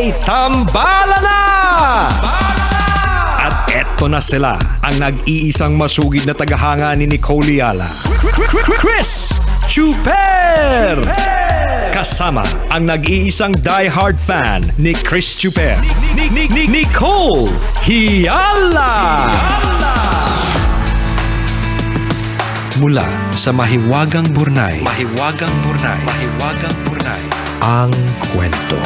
May tambala na! At eto na sila, ang nag-iisang masugid na tagahanga ni Nicole Yala, Chris Chuper! Kasama ang nag-iisang die-hard fan ni Chris Chuper, Nicole Yala! Mula sa Mahiwagang Burnay, ang kwento.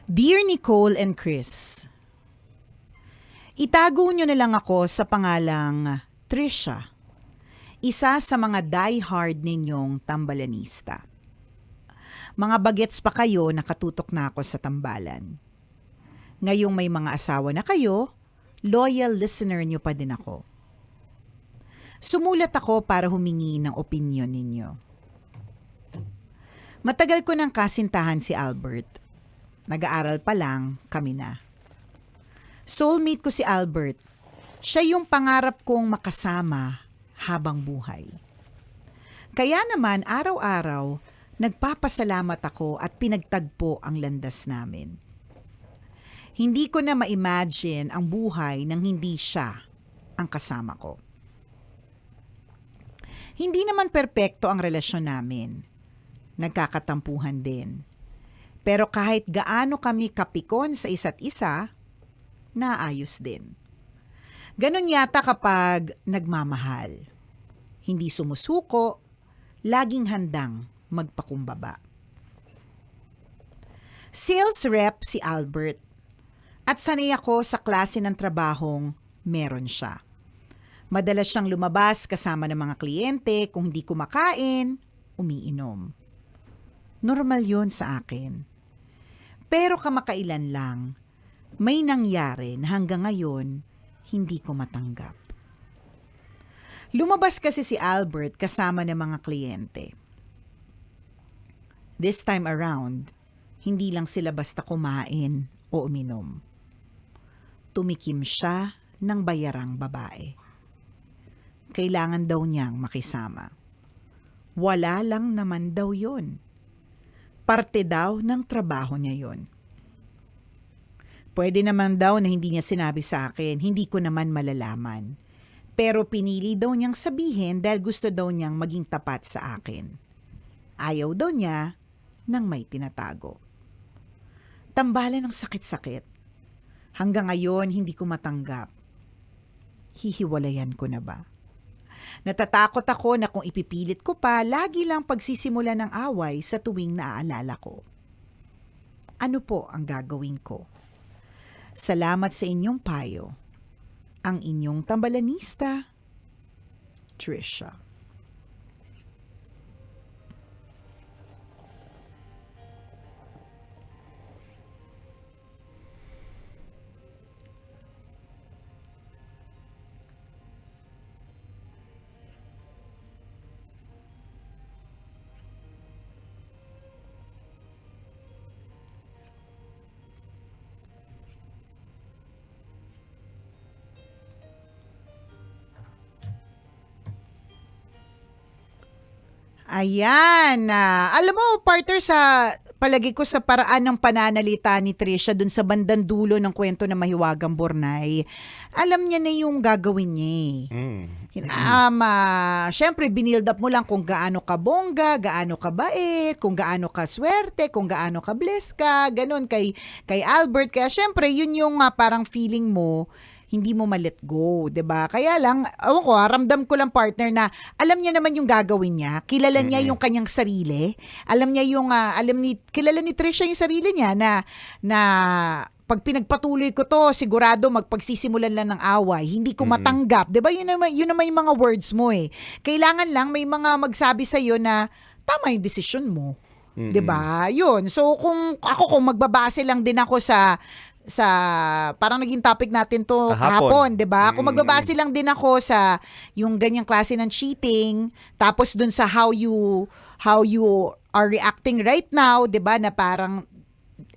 Dear Nicole and Chris, itago nyo na lang ako sa pangalang Trisha, isa sa mga die-hard ninyong tambalanista. Mga bagets pa kayo, nakatutok na ako sa tambalan. Ngayong may mga asawa na kayo, loyal listener nyo pa din ako. Sumulat ako para humingi ng opinyon ninyo. Matagal ko ng kasintahan si Albert. Nag-aaral pa lang, kami na. Soulmate ko si Albert. Siya yung pangarap kong makasama habang buhay. Kaya naman araw-araw, nagpapasalamat ako at pinagtagpo ang landas namin. Hindi ko na ma-imagine ang buhay nang hindi siya ang kasama ko. Hindi naman perpekto ang relasyon namin. Nagkakatampuhan din. Pero kahit gaano kami kapikon sa isa't isa, naayos din. Ganon yata kapag nagmamahal. Hindi sumusuko, laging handang magpakumbaba. Sales rep si Albert at sanay ako sa klase ng trabahong meron siya. Madalas siyang lumabas kasama ng mga kliyente, kung hindi kumakain, umiinom. Normal yun sa akin. Pero kamakailan lang, may nangyari na hanggang ngayon, hindi ko matanggap. Lumabas kasi si Albert kasama ng mga kliyente. This time around, hindi lang sila basta kumain o uminom. Tumikim siya ng bayarang babae. Kailangan daw niyang makisama. Wala lang naman daw yun. Parte daw ng trabaho niya yon. Pwede naman daw na hindi niya sinabi sa akin, hindi ko naman malalaman. Pero pinili daw niyang sabihin dahil gusto daw niyang maging tapat sa akin. Ayaw daw niya nang may tinatago. Tambalan ng sakit-sakit. Hanggang ngayon hindi ko matanggap. Hihiwalayan ko na ba? Natatakot ako na kung ipipilit ko pa, lagi lang pagsisimula ng away sa tuwing naaalala ko. Ano po ang gagawin ko? Salamat sa inyong payo. Ang inyong tambalanista, Trisha. Ayan. Alam mo, partner, sa palagi ko sa paraan ng pananalita ni Trisha dun sa bandang dulo ng kwento ng Mahiwagang Burnay, alam niya na yung gagawin niya. Syempre, binild up mo lang kung gaano ka bongga, gaano ka bait, kung gaano ka swerte, kung gaano ka blessed ka, ganun kay Albert. Kaya syempre, yun yung parang feeling mo, hindi mo ma-let go, 'di ba? Kaya lang, ramdam ko lang, partner, na alam niya naman yung gagawin niya. Kilala niya yung kanyang sarili. Alam niya yung kilala ni Trisha yung sarili niya na pag pinagpatuloy ko to, sigurado magpagsisimulan lang ng away. Hindi ko matanggap. 'Di ba? Yun naman yung mga words mo eh. Kailangan lang may mga magsabi sa iyo na tama yung desisyon mo. 'Di ba? Yun. So kung magbabase lang din ako sa parang naging topic natin to Kahapon. kahapon, 'di ba? Kung magbabase lang din ako sa yung ganyang klase ng cheating, tapos dun sa how you are reacting right now, 'di ba? Na parang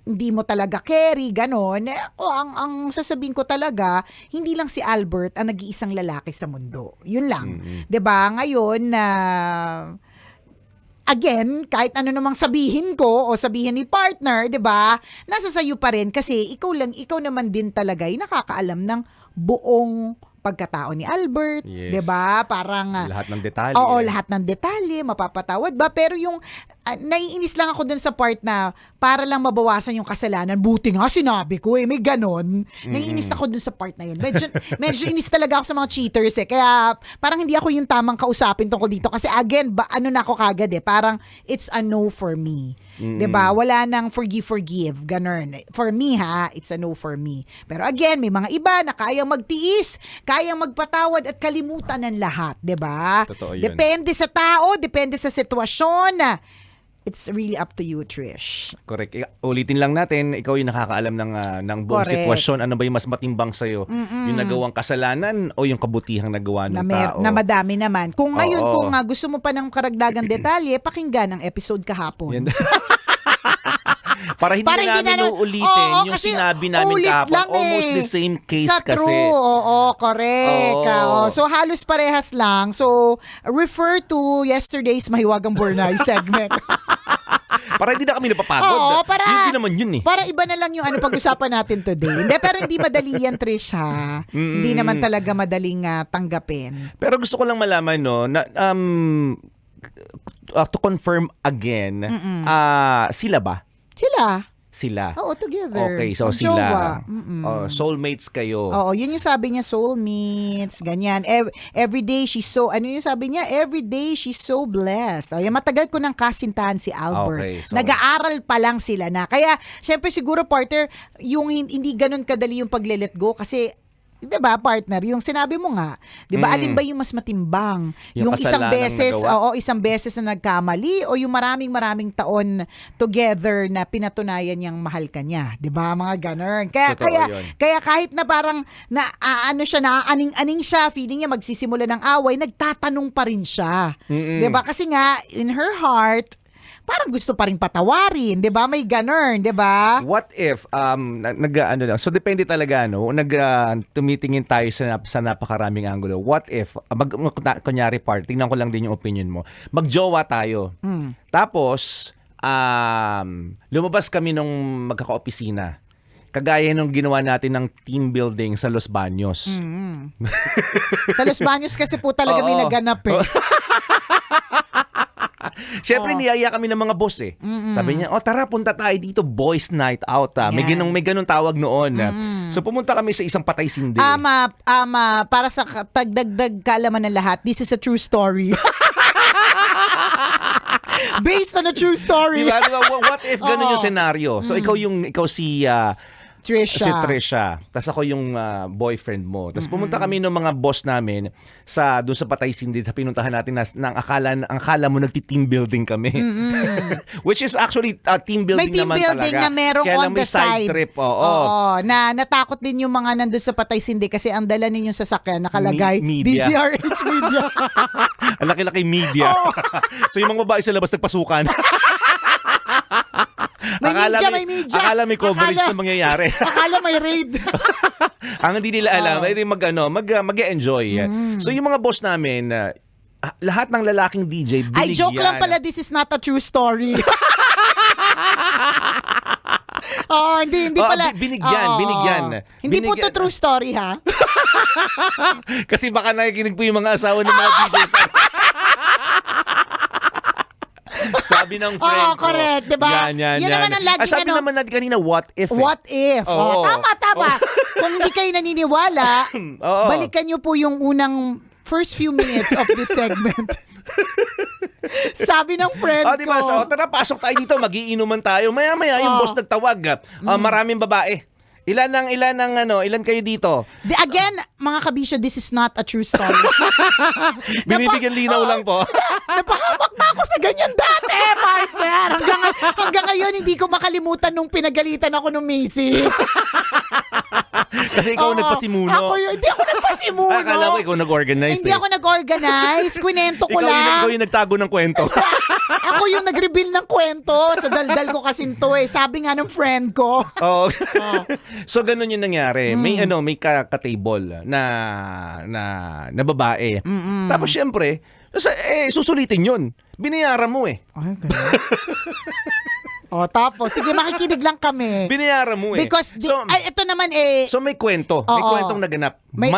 hindi mo talaga carry, ganon. Ako, ang sasabihin ko talaga, hindi lang si Albert ang nag-iisang lalaki sa mundo. Yun lang. 'Di ba? Ngayon na again, kahit ano namang sabihin ko o sabihin ni partner, 'di ba? Nasa sayo pa rin kasi ikaw naman din talaga yung nakakaalam ng buong pagkatao ni Albert, Yes. 'di ba? Parang Lahat ng detalye. oo, lahat ng detalye, mapapatawad ba? Pero yung naiinis lang ako dun sa part na para lang mabawasan yung kasalanan. Buti nga sinabi ko may ganon. Naiinis ako dun sa part na yun. Medyo inis talaga ako sa mga cheaters Kaya parang hindi ako yung tamang kausapin tungkol dito. Kasi again, ano na ako kagad parang it's a no for me. 'Di ba? Wala nang forgive. Ganon. For me it's a no for me. Pero again, may mga iba na kayang magtiis, kayang magpatawad at kalimutan ng lahat. 'Di ba? Totoo yun. Depende sa tao, depende sa sitwasyon. It's really up to you, Trish. Correct. Ulitin lang natin, ikaw yung nakakaalam ng buong Correct. sitwasyon. Ano ba yung mas matimbang sa'yo? Yung nagawang kasalanan o yung kabutihang nagawa ng tao? Na madami naman. Kung ngayon, Oo. kung gusto mo pa ng karagdagang detalye, pakinggan ang episode kahapon. Yan. Para hindi Para na hindi namin na- uulitin Oo, yung kasi sinabi namin ulit kahapon. lang Almost the same case Sa kasi. true, oo, correct. Oo. So halos parehas lang. So refer to yesterday's Mahiwagang Burnay segment. Para hindi na kami napapagod. Oo, para Yun din naman yun Para iba na lang yung pag-usapan natin today. Hindi, pero hindi madali yan, Trish, ha? Hindi naman talaga madaling tanggapin. Pero gusto ko lang malaman, no, na, to confirm again, sila ba? Sila. Oo, together. Okay, so Magjowa. sila. Soulmates kayo. Oo, yun yung sabi niya, soulmates, ganyan. Every day she's so, ano yung sabi niya? Every day she's so blessed. Yung matagal ko ng kasintahan si Albert. Okay, so- Nag-aaral pa lang sila na. Kaya, syempre siguro, partner, yung hindi ganun kadali yung pagle-let go kasi 'di ba, partner, yung sinabi mo nga, 'di ba, alin ba yung mas matimbang? Yung Isang kasalanang beses, nagawa? isang beses na nagkamali o yung maraming taon together na pinatunayan niyang mahal ka niya, 'di ba? Mga ganun. Totoo yun. Kaya kahit na parang naaaning-aning siya, feeling niya magsisimula ng away, nagtatanong pa rin siya. 'Di ba? Kasi nga in her heart, parang gusto pa rin patawarin, 'di ba? May ganun, 'di ba? What if ano lang. So depende talaga tumitingin tayo sa napakaraming angulo. What if kunyari part, tingnan ko lang din yung opinion mo. Magjowa tayo. Tapos lumabas kami nung magkaka-opisina. Kagaya nung ginawa natin ng team building sa Los Baños. Sa Los Baños kasi po talaga may Oo. naganap Siyempre, niyaya kami ng mga boss Sabi niya, tara, punta tayo dito, boys night out. May Yan. ganung tawag noon. So pumunta kami sa isang patay sindi. Para sa tagdagdag kaalaman ng lahat, this is a true story. Based on a true story. Diba? What if ganun yung senaryo? So ikaw si Trisha. si Trisha. Tapos ako yung boyfriend mo. Tapos pumunta kami ng mga boss namin doon sa Patay Sindi, sa pinuntahan natin ang akala mo nagti-team building kami. Which is actually team building May team naman building talaga. na merong Kaya on lang may the side. trip. Oo. Na natakot din yung mga nandun sa Patay Sindi kasi ang dala ninyong sasakyan nakalagay Media. DZRH Media. Ang laki-laki media. So yung mga babae sa labas nagpasukan. May media. Akala may coverage na mangyayari. Akala may raid. Ang hindi nila alam, ay mag-enjoy. So yung mga boss namin, lahat ng lalaking DJ, binigyan. Ay, joke lang pala, this is not a true story. Hindi pala. Binigyan. Hindi po to true story, ha? Kasi baka nakikinig po yung mga asawa ng mga DJs. Sabi ng friend ko. Correct, diba? Yan. naman ang laging sabi naman natin kanina, what if? What if? Oo. Tama. Kung hindi kayo naniniwala, Oo. balikan nyo po yung unang first few minutes of this segment. Sabi ng friend ko. Diba? So, tara, pasok tayo dito, magiinuman tayo. Maya-maya, yung boss nagtawag. Maraming babae. Ilan kayo dito? Again, mga kabisyo, this is not a true story. Binibigyan linaw lang po. Napahamak na ako sa ganyan dati, partner. Hanggang ngayon, hindi ko makalimutan nung pinagalitan ako ng misis. Kasi ikaw Oo, nagpasimuno. hindi ako nagpasimuno. Akala ko ikaw nag-organize Hindi ako nag-organize. Kwento ko ikaw lang. yung nagtago ng kwento. Ako yung nag-reveal ng kwento. Sa daldal ko kasi to eh. Sabi nga ng friend ko. Oo. So ganun yung nangyari. May ka-table na babae. Tapos syempre, susulitin yun. Binayaran mo eh. Ay, ganun. Tapos, sige, makikinig lang kami. Binayaran mo eh. Because, ito naman So may kwento. May Oo. kwentong naganap. May-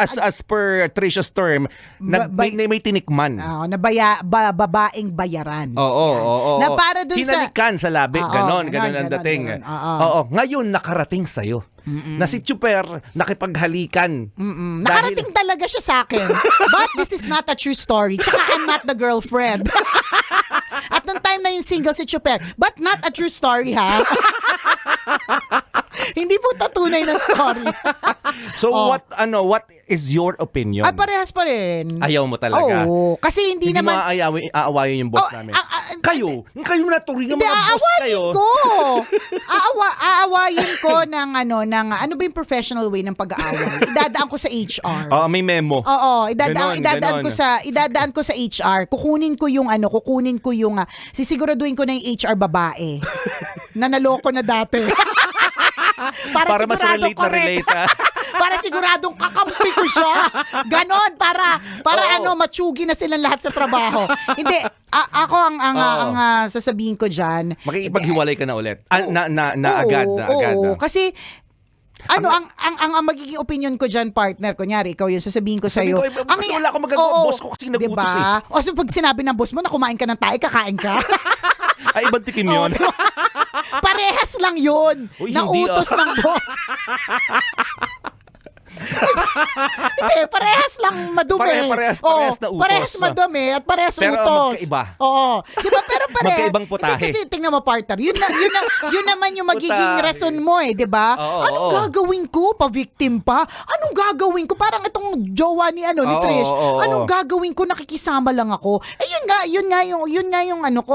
As per Tricia's term, may tinikman. na babaeng bayaran. Oo. Na para dun sa... Hinalikan sa labi. Oo, Ganon ganon, ang dating. ganon. Oo. Oo. Ngayon, nakarating sa'yo. Na si Chuper, nakipaghalikan. Nakarating talaga siya sa akin. But this is not a true story. Tsaka I'm not the girlfriend. At nung time na yung single si Chuper, but not a true story, ha? Hindi po tatunay na story. So what is your opinion? Ay, parehas pa rin. Ayaw mo talaga? Oo. Kasi hindi Hindi naman... mo aawayin yung boss namin. Kayo na turing ng Hindi, mga boss kayo. Aawayin ko ng ano ba yung professional way ng pag-aaway? Idadaan ko sa HR. May memo. Oo, idadaan Ganon. ko sa HR. Kukunin ko yung sisiguraduhin ko na yung HR babae na naloko na dati. Para mas siguradong relate na relate. para siguradong kakampi ko siya. Ganon, para Oo. matsugi na silang lahat sa trabaho. Hindi, ako ang sasabihin ko diyan. Makikipaghiwalay ka na ulit. Na Oo, agad. Oo, kasi ang magiging opinion ko dyan, partner, kunyari, ikaw yung sasabihin ko sa'yo. Kasi wala akong magagawa, boss ko kasi nagutos diba? O so pag sinabi ng boss mo na kumain ka ng tae, kakain ka. Ay, ibang tikim yun. Parehas lang yun. Uy, na hindi, utos ng boss. Hindi, parehas lang madumi. Parehas na utos. Parehas madumi at parehas Pero utos. magkaiba. Oo. Diba, pero Magkaibang putahe. Hindi, kasi tingnan mo, partner, yun naman yung magiging Putahe. rason mo eh, diba? Oo, Anong oo. gagawin ko? Pa-victim pa? Anong gagawin ko? Parang itong jowa ni Oo, Trish. oo, oo. Anong gagawin ko? Nakikisama lang ako. Yun nga yung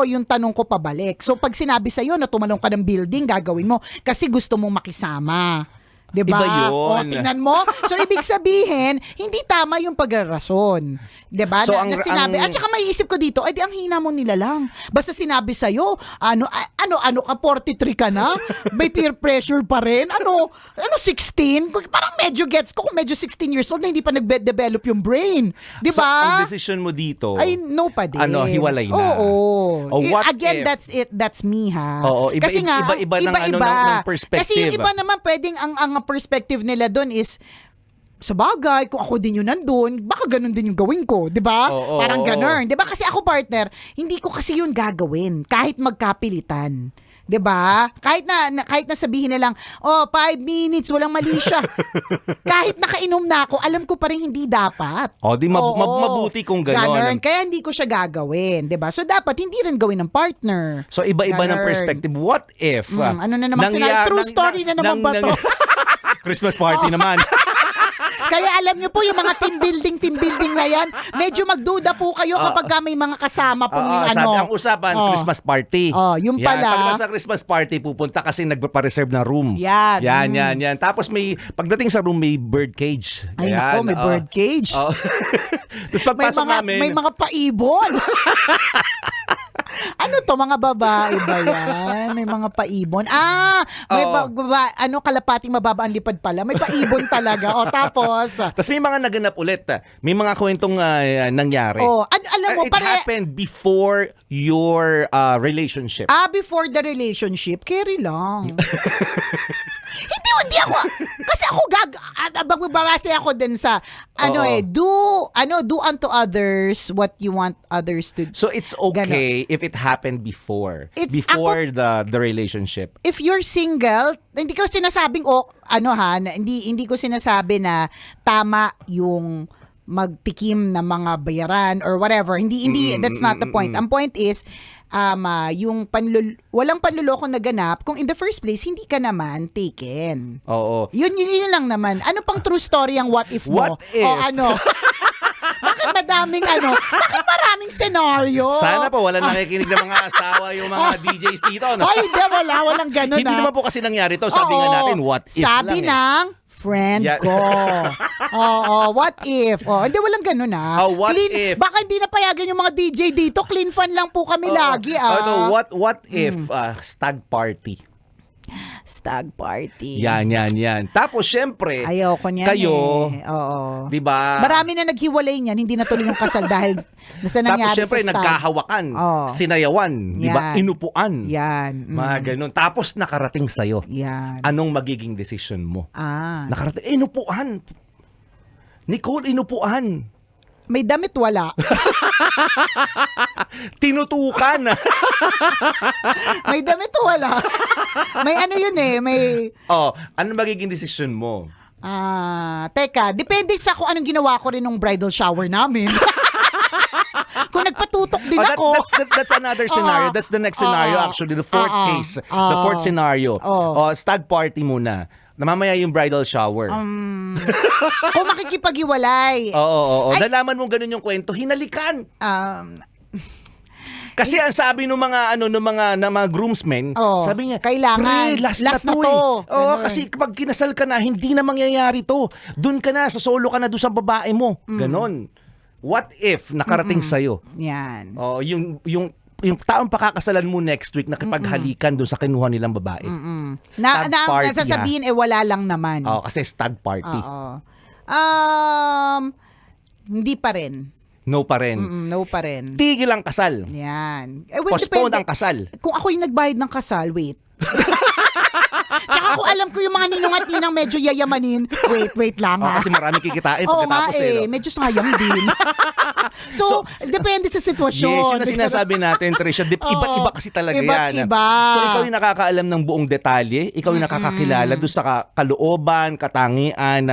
yung tanong ko pabalik. So pag sinabi sa'yo na tumalong ka ng building, gagawin mo kasi gusto mong makisama. Diba? Iba yun. O, tingnan mo. So, ibig sabihin, hindi tama yung pagrason. Diba? So, na sinabi. At saka maiisip ko dito, di ang hina mo nila lang. Basta sinabi sa'yo, ano ka, 43 ka na? May peer pressure pa rin? Ano 16? Parang medyo gets ko kung medyo 16 years old na hindi pa nag-develop yung brain. Diba? So, ang decision mo dito, Ay, no pa din. hiwalay na. Oo. O, what Again, if- that's it. That's me, ha? Oo, Kasi nga, iba ng perspective. Kasi yung iba naman pwedeng ang perspective nila doon is sa bagay, kung ako din yung nandun, baka ganun din yung gawin ko, di ba? Oo, Parang oo. ganun. Di ba? Kasi ako, partner, hindi ko kasi yun gagawin kahit magkapilitan. 'Di ba? Kahit na sabihin na lang, 5 minutes, walang mali siya. Kahit nakainom na ako, alam ko pa rin hindi dapat. Mabuti kung gano'n. Kaya hindi ko siya gagawin, 'di ba? So dapat hindi rin gawin ng partner. So iba-iba ng Ganon. perspective. What if? Ano na naman true story na naman ba to? Christmas party naman. Kaya alam niyo po yung mga team building na yan, medyo magduda po kayo kapag may mga kasama po yung Sabi, ang usapan, Christmas party. Yung pala. Pag nasa Christmas party, pupunta kasi nagpa-reserve ng room. Yan. Yan. Tapos pagdating sa room, may bird cage. Ay, nako, may bird cage. Tapos pagpasok namin. May mga paibon. Ano to, mga babae ba yan? May mga paibon. May kalapating mababa ang lipad pala. May paibon talaga. Tapos may mga naganap ulit. May mga kwentong nangyari. alam mo, It happened before your relationship. Before the relationship, carry lang. Hindi ako, kasi ako magbabase ako din sa, do unto others what you want others to do. So it's okay if it happened before the relationship. If you're single, hindi ko sinasabing hindi ko sinasabi na tama yung magtikim ng mga bayaran or whatever. Hindi that's not the point. Ang point is yung walang panluloko na ganap kung in the first place hindi ka naman taken. Oo. Yun lang naman. Ano pang true story ang what if mo? What if? Bakit madaming Bakit maraming senaryo? Sana po wala nakikinig ng mga asawa yung mga DJs dito. No? Ay, hindi, walang ganun Hindi naman po kasi nangyari to. Sabi nga Oo. natin, what if Sabi lang ng friend Yeah. ko. Oo, what if? Hindi, walang ganun What clean, if? Baka hindi napayagan yung mga DJ dito. Clean fun lang po kami lagi Ito, what if stag party? Stag party. Yan. Tapos, syempre, Ayoko niyan kayo, Oo. di ba? Marami na naghiwalay niyan, hindi natuloy yung kasal dahil nasa Tapos, nangyari syempre, sa stag. nagkahawakan, Oo. sinayawan, di ba? Yan. Inupuan. Yan. Mga ganun. Tapos, nakarating sa'yo. Yan. Anong magiging decision mo? Nakarating, inupuan. Nicole, inupuan. May damit wala. Tinutukan. May damit wala. May may... Ano magiging decision mo? Teka, depende sa kung anong ginawa ko rin nung bridal shower namin. Kung nagpatutok din ako. That's another scenario. That's the next scenario actually. The fourth case. The fourth scenario. Stag party muna. Namamaya yung bridal shower. Kung makikipag-iwalay. Oo. Ay- Nalaman mo ganun yung kwento, hinalikan. Kasi ang sabi ng mga mga groomsmen, sabi niya, kailangan, "Pre, last last na na to." to. Oo, Ganun. kasi kapag kinasal ka na, hindi na mangyayari to. Doon ka na, sa solo ka na doon sa babae mo. Ganon. What if nakarating sa'yo? Yan. Yung taong pakakasalan mo next week nakipaghalikan doon sa kinuha nilang babae. Stag party. Nasasabihin, wala lang naman. Kasi stag party. Oo. Hindi pa rin. No pa rin. No pa rin. Tigil ang kasal. Yan. Postpone depende. ang kasal. Kung ako yung nagbayad ng kasal, wait. Tsaka kung alam ko yung mga ninong at ninang medyo yayamanin, wait lang Kasi marami kikitain Oo nga pagkatapos medyo sayang din. so, depende sa sitwasyon. Yes, yun na sinasabi natin, Tricia. Iba't-iba kasi talaga yan. Iba. So, ikaw yung nakakaalam ng buong detalye. Ikaw yung nakakakilala doon sa kalooban, katangian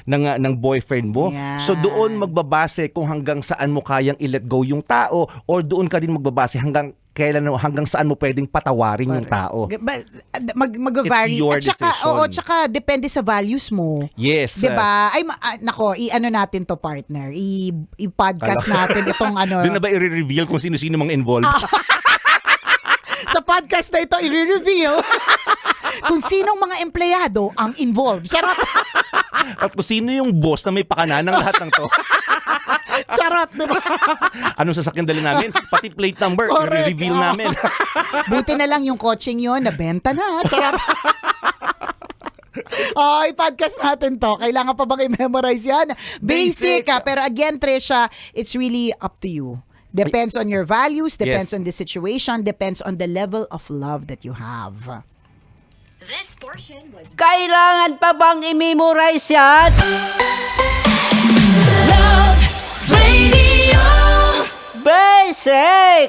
ng boyfriend mo. Yan. So, doon magbabase kung hanggang saan mo kayang i-let go yung tao or doon ka din magbabase hanggang saan mo pwedeng patawarin yung tao. Mag-vary. It's your At saka, decision. tsaka depende sa values mo. Yes. 'Di ba? Ay i-ano natin to, partner. I-podcast natin itong Doon na ba i-reveal kung sino-sino mga involved? Sa podcast na ito i-reveal kung sinong mga empleyado ang involved. Charot. At kung sino yung boss na may pakana ng lahat ng to? Charot, di ba? Anong sasakyan dala namin? Pati plate number, Correct. i-reveal namin. Buti na lang yung coaching yun, nabenta na. Charot. I-podcast natin to. Kailangan pa bang i-memorize yan? Basic. Pero again, Trisha, it's really up to you. Depends on your values, depends Yes. on the situation, depends on the level of love that you have. This portion was Kailangan pa bang i-memorize yan? Love Radio. Basic!